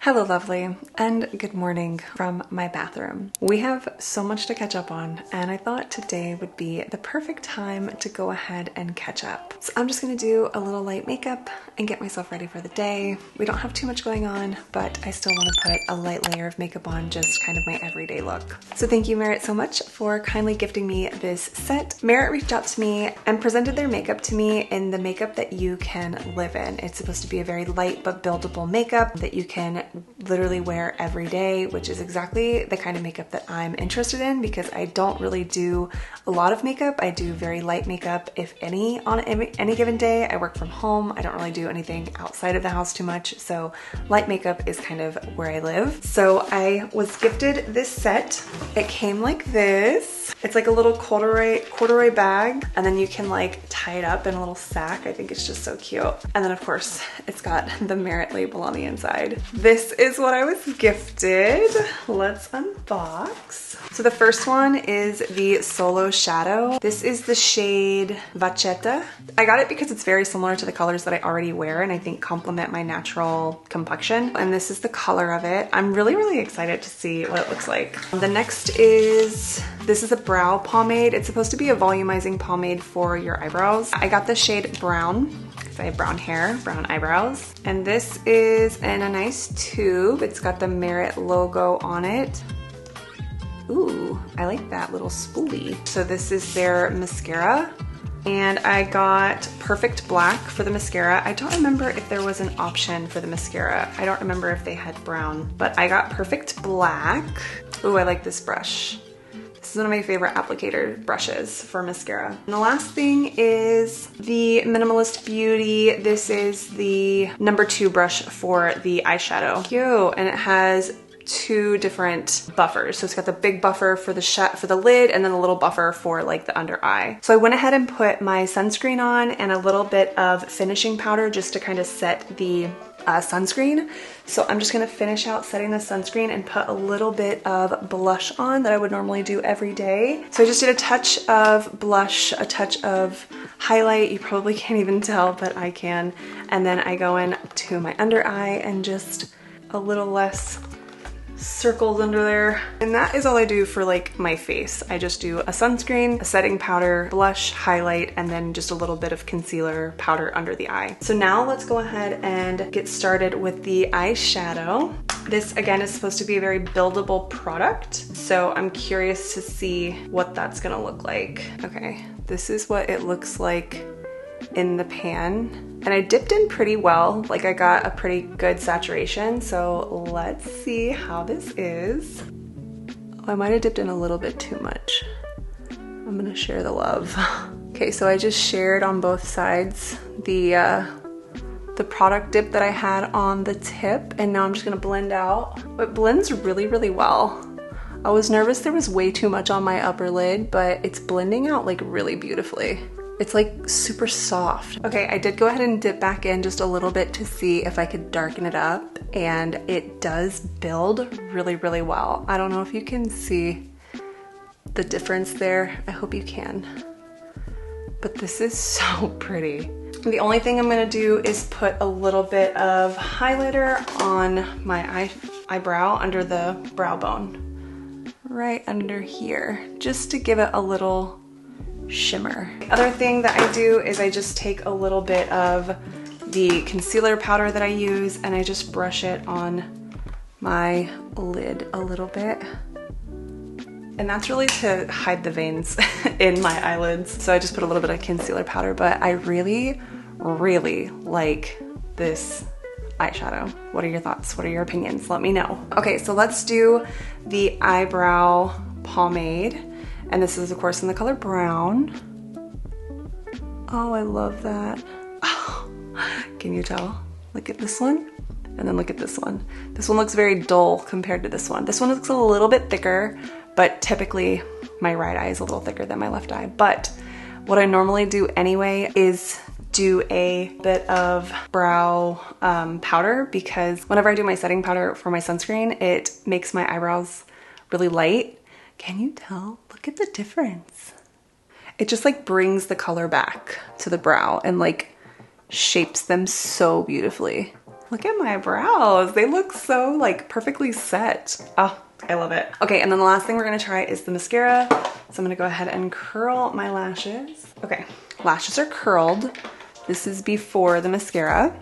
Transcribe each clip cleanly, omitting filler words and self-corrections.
Hello lovely, and good morning from my bathroom. We have so much to catch up on, and I thought today would be the perfect time to go ahead and catch up. So I'm just gonna do a little light makeup and get myself ready for the day. We don't have too much going on, but I still wanna put a light layer of makeup on, just kind of my everyday look. So thank you, Merit, so much for kindly gifting me this set. Merit reached out to me and presented their makeup to me in the makeup that you can live in. It's supposed to be a very light but buildable makeup that you can literally wear every day, which is exactly the kind of makeup that I'm interested in because I don't really do a lot of makeup. I do very light makeup, if any, on any given day. I work from home. I don't really do anything outside of the house too much, so light makeup is kind of where I live. So I was gifted this set. It came like this. It's like a little corduroy bag, and then you can like tie it up in a little sack. I think it's just so cute. And then of course, it's got the Merit label on the inside. This is what I was gifted. Let's unbox. So the first one is the Solo Shadow. This is the shade Vachetta. I got it because it's very similar to the colors that I already wear and I think complement my natural complexion. And this is the color of it. I'm really excited to see what it looks like. The next is, this is a brow pomade. It's supposed to be a volumizing pomade for your eyebrows. I got the shade Brown. I have brown hair, brown eyebrows. And this is in a nice tube. It's got the Merit logo on it. Ooh, I like that little spoolie. So this is their mascara. And I got Perfect Black for the mascara. I don't remember if there was an option for the mascara. I don't remember if they had brown, but I got Perfect Black. Ooh, I like this brush. This is one of my favorite applicator brushes for mascara. And the last thing is the Minimalist Beauty. This is the #2 brush for the eyeshadow. Cute, and it has two different buffers. So it's got the big buffer for the lid and then a little buffer for like the under eye. So I went ahead and put my sunscreen on and a little bit of finishing powder just to kind of set the sunscreen. So I'm just gonna finish out setting the sunscreen and put a little bit of blush on that I would normally do every day. So I just did a touch of blush, a touch of highlight. You probably can't even tell, but I can. And then I go in to my under eye and just a little less circles under there. And that is all I do for like my face. I just do a sunscreen, a setting powder, blush, highlight, and then just a little bit of concealer powder under the eye. So now let's go ahead and get started with the eyeshadow. This again is supposed to be a very buildable product. So I'm curious to see what that's gonna look like. Okay, this is what it looks like in the pan. And I dipped in pretty well, like I got a pretty good saturation, so let's see how this is. Oh, I might have dipped in a little bit too much. I'm gonna share the love. Okay, so I just shared on both sides the product dip that I had on the tip, and now I'm just gonna blend out. It blends really well. I was nervous there was way too much on my upper lid, but it's blending out like really beautifully. It's like super soft. Okay, I did go ahead and dip back in just a little bit to see if I could darken it up, and it does build really well. I don't know if you can see the difference there. I hope you can. But this is so pretty. The only thing I'm gonna do is put a little bit of highlighter on my eyebrow under the brow bone. Right under here, just to give it a little shimmer. The other thing that I do is I just take a little bit of the concealer powder that I use and I just brush it on my lid a little bit. And that's really to hide the veins in my eyelids. So I just put a little bit of concealer powder, but I really like this eyeshadow. What are your thoughts? What are your opinions? Let me know. Okay, so let's do the eyebrow pomade. And this is of course in the color Brown. Oh, I love that. Oh, can you tell? Look at this one, and then look at this one. This one looks very dull compared to this one. This one looks a little bit thicker, but typically my right eye is a little thicker than my left eye. But what I normally do anyway is do a bit of brow powder, because whenever I do my setting powder for my sunscreen, it makes my eyebrows really light. Can you tell? Look at the difference. It just like brings the color back to the brow and like shapes them so beautifully. Look at my brows. They look so like perfectly set. Oh, I love it. Okay, and then the last thing we're gonna try is the mascara. So I'm gonna go ahead and curl my lashes. Okay, lashes are curled. This is before the mascara.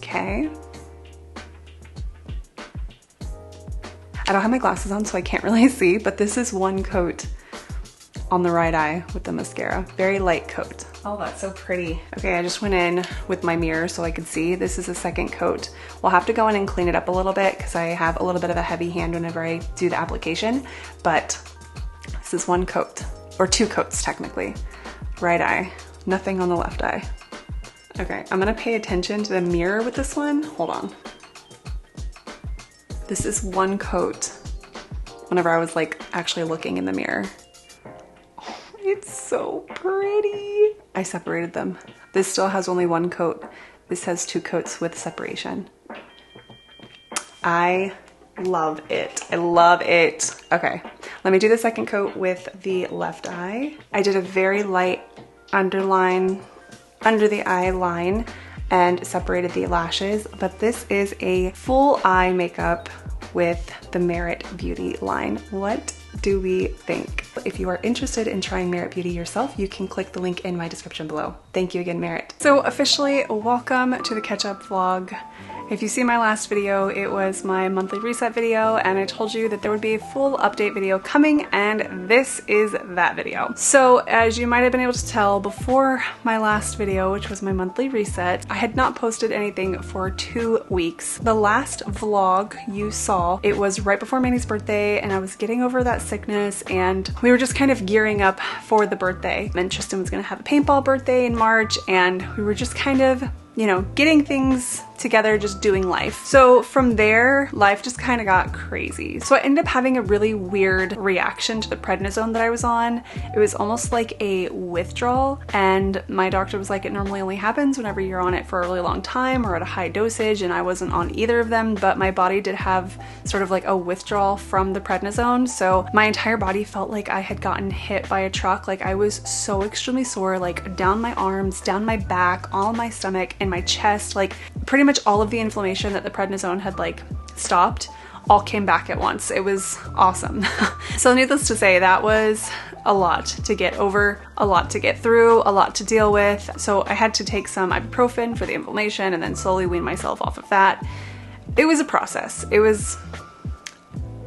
Okay. I don't have my glasses on, so I can't really see, but this is one coat on the right eye with the mascara. Very light coat. Oh, that's so pretty. Okay, I just went in with my mirror so I could see. This is a second coat. We'll have to go in and clean it up a little bit because I have a little bit of a heavy hand whenever I do the application, but this is one coat, or two coats technically. Right eye, nothing on the left eye. Okay, I'm gonna pay attention to the mirror with this one. Hold on. This is one coat whenever I was like actually looking in the mirror. Oh, it's so pretty. I separated them. This still has only one coat. This has two coats with separation. I love it. I love it. Okay, let me do the second coat with the left eye. I did a very light underline under the eye line and separated the lashes, but this is a full eye makeup with the Merit Beauty line. What do we think? If you are interested in trying Merit Beauty yourself, you can click the link in my description below. Thank you again, Merit. So officially, welcome to the catch-up vlog. If you see my last video, it was my monthly reset video, and I told you that there would be a full update video coming, and this is that video. So as you might have been able to tell, before my last video, which was my monthly reset, I had not posted anything for 2 weeks. The last vlog you saw, it was right before Manny's birthday, and I was getting over that sickness, and we were just kind of gearing up for the birthday. And Tristan was gonna have a paintball birthday in March, and we were just kind of, you know, getting things together, just doing life. So from there, life just kind of got crazy. So I ended up having a really weird reaction to the prednisone that I was on. It was almost like a withdrawal, and my doctor was like, it normally only happens whenever you're on it for a really long time or at a high dosage, and I wasn't on either of them, but my body did have sort of like a withdrawal from the prednisone. So my entire body felt like I had gotten hit by a truck. Like I was so extremely sore, like down my arms, down my back, all my stomach, and my chest, like pretty much all of the inflammation that the prednisone had like stopped all came back at once. It was awesome. So needless to say, that was a lot to get over, a lot to get through, a lot to deal with. So I had to take some ibuprofen for the inflammation and then slowly wean myself off of that. It was a process. It was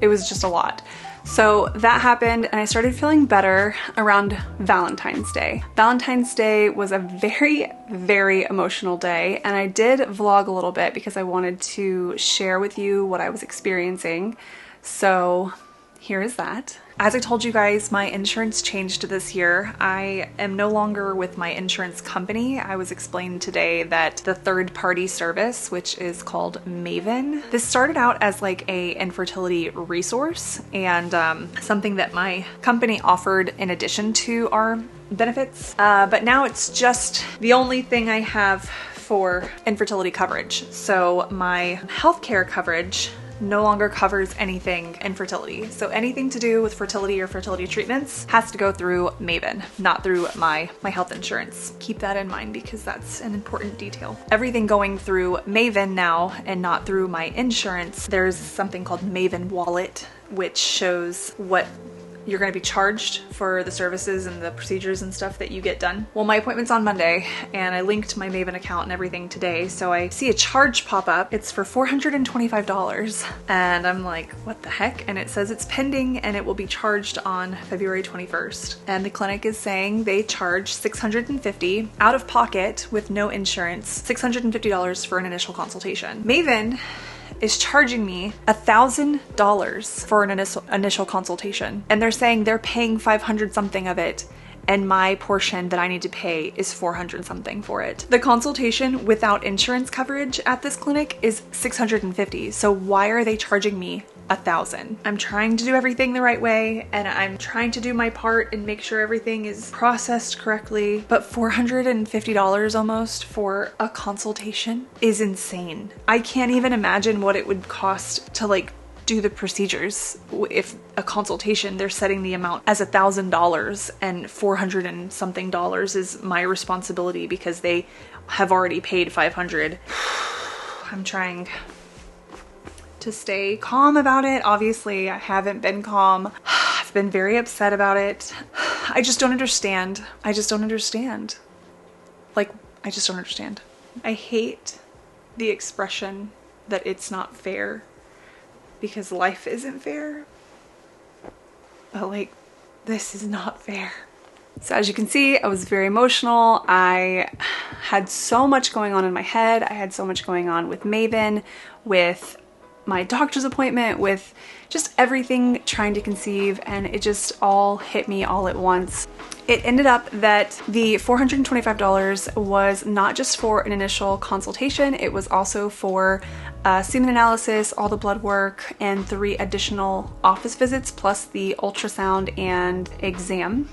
just a lot. So that happened, and I started feeling better around Valentine's Day. Valentine's Day was a very, very emotional day, and I did vlog a little bit because I wanted to share with you what I was experiencing. So here is that. As I told you guys, my insurance changed this year. I am no longer with my insurance company. I was explained today that the third-party service, which is called Maven, this started out as like a infertility resource and something that my company offered in addition to our benefits. But now it's just the only thing I have for infertility coverage. So my healthcare coverage no longer covers anything infertility. So anything to do with fertility or fertility treatments has to go through Maven, not through my health insurance. Keep that in mind because that's an important detail. Everything going through Maven now and not through my insurance. There's something called Maven Wallet, which shows what you're going to be charged for the services and the procedures and stuff that you get done. Well, my appointment's on Monday, and I linked my Maven account and everything today, so I see a charge pop up. It's for $425, and I'm like, what the heck? And it says it's pending and it will be charged on February 21st. And the clinic is saying they charge $650 out of pocket with no insurance, $650 for an initial consultation. Maven is charging me $1,000 for an initial consultation. And they're saying they're paying 500 something of it, and my portion that I need to pay is 400 something for it. The consultation without insurance coverage at this clinic is $650. So why are they charging me $1,000? I'm trying to do everything the right way, and I'm trying to do my part and make sure everything is processed correctly, but $450 almost for a consultation is insane. I can't even imagine what it would cost to like do the procedures. If a consultation, they're setting the amount as $1,000 and 400 and something dollars is my responsibility because they have already paid 500. I'm trying to stay calm about it. Obviously, I haven't been calm. I've been very upset about it. I just don't understand. I just don't understand. Like, I just don't understand. I hate the expression that it's not fair because life isn't fair. But like, this is not fair. So as you can see, I was very emotional. I had so much going on in my head. I had so much going on with Maven, with my doctor's appointment, with just everything trying to conceive, and it just all hit me all at once. It ended up that the $425 was not just for an initial consultation, it was also for semen analysis, all the blood work, and 3 additional office visits, plus the ultrasound and exam.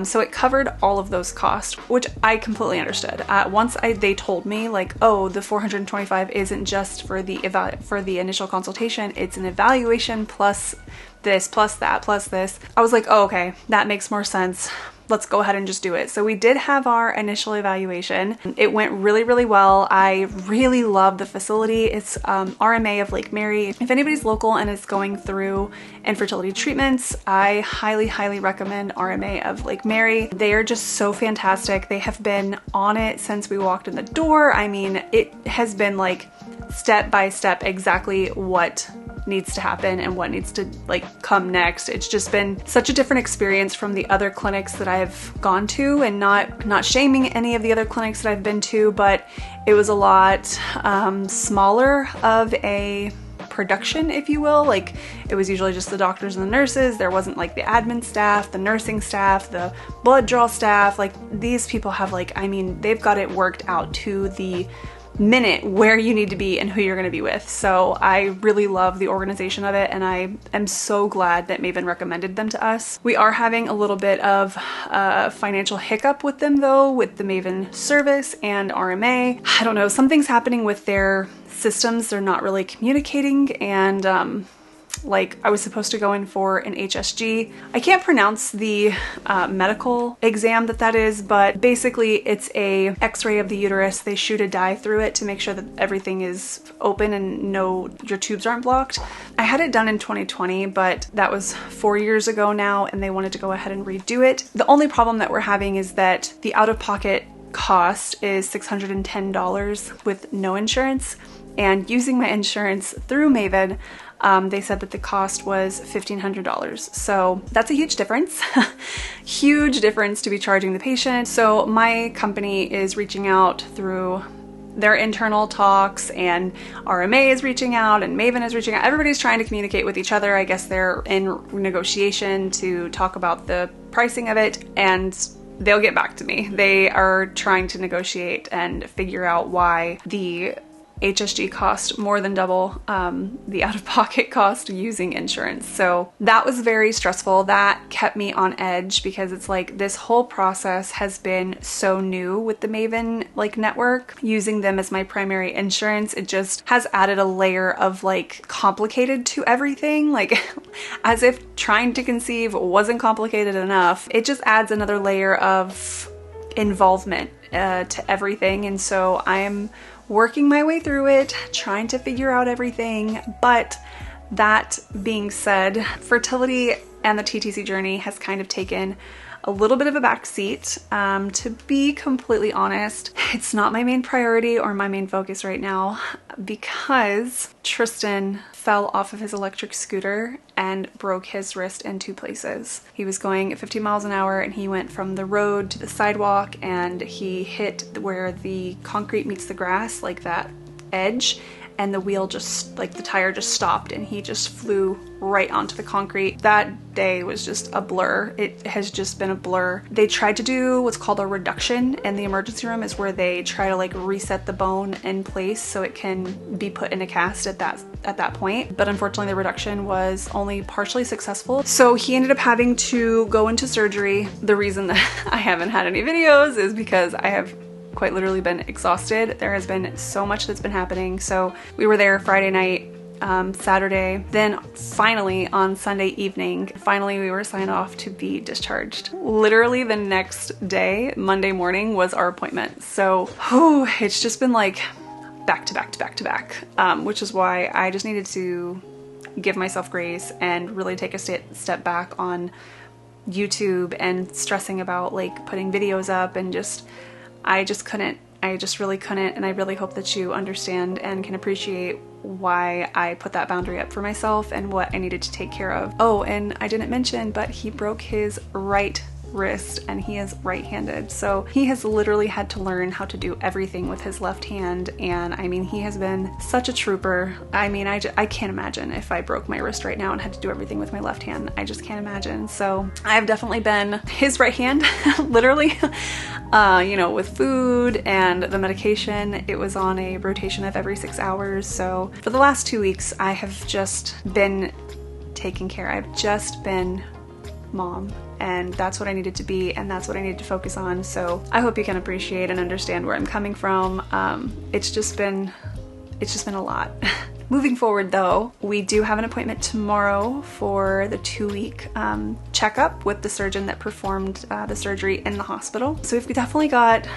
So it covered all of those costs, which I completely understood. Once they told me like, oh, the $425 isn't just for the initial consultation, it's an evaluation plus this, plus that, plus this. I was like, oh, okay, that makes more sense. Let's go ahead and just do it. So we did have our initial evaluation. It went really, really well. I really love the facility. It's RMA of Lake Mary. If anybody's local and is going through infertility treatments, I highly, highly recommend RMA of Lake Mary. They are just so fantastic. They have been on it since we walked in the door. I mean, it has been like step by step exactly what needs to happen and what needs to like come next. It's just been such a different experience from the other clinics that I've gone to, and not shaming any of the other clinics that I've been to, but it was a lot smaller of a production, if you will. Like, it was usually just the doctors and the nurses. There wasn't like the admin staff, the nursing staff, the blood draw staff. Like, these people have like, I mean, they've got it worked out to the minute where you need to be and who you're going to be with. So I really love the organization of it, and I am so glad that Maven recommended them to us. We are having a little bit of financial hiccup with them though, with the Maven service and RMA. I don't know, something's happening with their systems. They're not really communicating, and like, I was supposed to go in for an HSG. I can't pronounce the medical exam that is, but basically it's a x-ray of the uterus. They shoot a dye through it to make sure that everything is open and your tubes aren't blocked. I had it done in 2020, but that was 4 years ago now, and they wanted to go ahead and redo it. The only problem that we're having is that the out-of-pocket cost is $610 with no insurance, and using my insurance through Maven, they said that the cost was $1,500. So that's a huge difference. Huge difference to be charging the patient. So my company is reaching out through their internal talks, and RMA is reaching out, and Maven is reaching out. Everybody's trying to communicate with each other. I guess they're in negotiation to talk about the pricing of it, and they'll get back to me. They are trying to negotiate and figure out why the HSG cost more than double the out-of-pocket cost using insurance. So that was very stressful. That kept me on edge, because it's like this whole process has been so new with the Maven like network. Using them as my primary insurance, it just has added a layer of like complicated to everything. Like, as if trying to conceive wasn't complicated enough, it just adds another layer of involvement to everything. And so I'm working my way through it, trying to figure out everything. But that being said, fertility and the TTC journey has kind of taken a little bit of a backseat. To be completely honest, it's not my main priority or my main focus right now, because Tristan fell off of his electric scooter and broke his wrist in 2 places. He was going at 50 miles an hour, and he went from the road to the sidewalk, and he hit where the concrete meets the grass, like that edge, and the wheel just, like the tire just stopped, and he just flew right onto the concrete. That day was just a blur. It has just been a blur. They tried to do what's called a reduction in the emergency room, is where they try to like reset the bone in place so it can be put in a cast at that point. But unfortunately the reduction was only partially successful. So he ended up having to go into surgery. The reason that I haven't had any videos is because I have quite literally been exhausted. There has been so much that's been happening. So we were there Friday night, Saturday, then finally on Sunday evening, finally we were signed off to be discharged. Literally the next day, Monday morning, was our appointment. So it's just been like back to back to back to back, which is why I just needed to give myself grace and really take a step back on YouTube and stressing about like putting videos up, and I just really couldn't, and I really hope that you understand and can appreciate why I put that boundary up for myself and what I needed to take care of. Oh, and I didn't mention, but he broke his right wrist and he is right-handed, so he has literally had to learn how to do everything with his left hand. And I mean, he has been such a trooper. I mean, I can't imagine if I broke my wrist right now and had to do everything with my left hand. I just can't imagine. So I've definitely been his right hand literally, you know, with food and the medication. It was on a rotation of every 6 hours. So for the last 2 weeks I have just been taking care. I've just been mom, and that's what I needed to be, and that's what I needed to focus on. So I hope you can appreciate and understand where I'm coming from. It's just been a lot. Moving forward though, we do have an appointment tomorrow for the 2-week checkup with the surgeon that performed the surgery in the hospital. So we've definitely got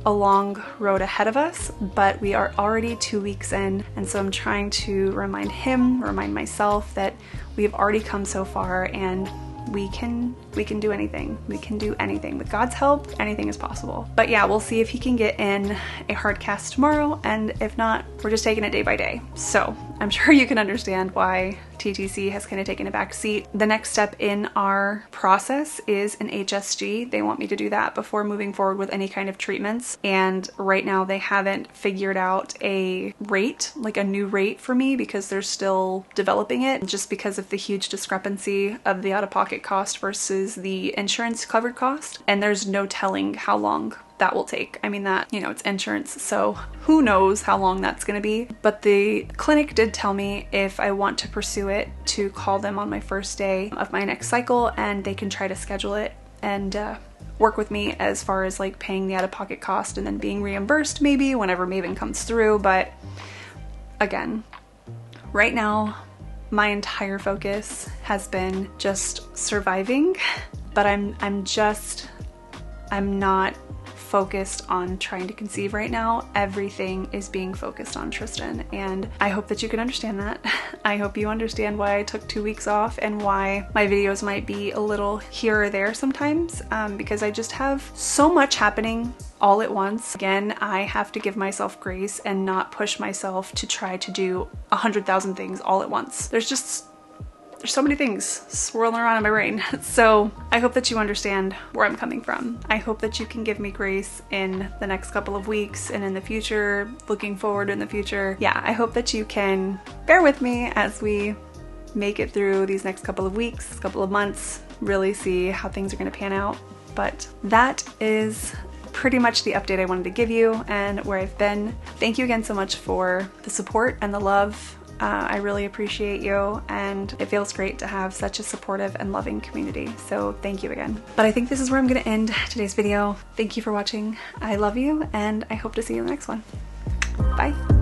a long road ahead of us, but we are already 2 weeks in, and so I'm trying to remind myself that we've already come so far, and we can do anything. We can do anything. With God's help, anything is possible. But yeah, we'll see if he can get in a hard cast tomorrow, and if not, we're just taking it day by day. So I'm sure you can understand why TTC has kind of taken a back seat. The next step in our process is an HSG. They want me to do that before moving forward with any kind of treatments. And right now they haven't figured out a rate, like a new rate for me, because they're still developing it, just because of the huge discrepancy of the out-of-pocket cost versus the insurance covered cost. And there's no telling how long that will take. I mean, that, you know, it's insurance, so who knows how long that's gonna be. But the clinic did tell me if I want to pursue it, to call them on my first day of my next cycle, and they can try to schedule it and work with me as far as like paying the out-of-pocket cost and then being reimbursed maybe whenever Maven comes through. But again, right now my entire focus has been just surviving, but I'm not focused on trying to conceive right now. Everything is being focused on Tristan, and I hope that you can understand that. I hope you understand why I took 2 weeks off and why my videos might be a little here or there sometimes, because I just have so much happening all at once. Again, I have to give myself grace and not push myself to try to do 100,000 things all at once. There's so many things swirling around in my brain. So I hope that you understand where I'm coming from. I hope that you can give me grace in the next couple of weeks and in the future, looking forward in the future. Yeah, I hope that you can bear with me as we make it through these next couple of weeks, couple of months, really see how things are gonna pan out. But that is pretty much the update I wanted to give you and where I've been. Thank you again so much for the support and the love. I really appreciate you, and it feels great to have such a supportive and loving community. So thank you again. But I think this is where I'm gonna end today's video. Thank you for watching. I love you, and I hope to see you in the next one. Bye.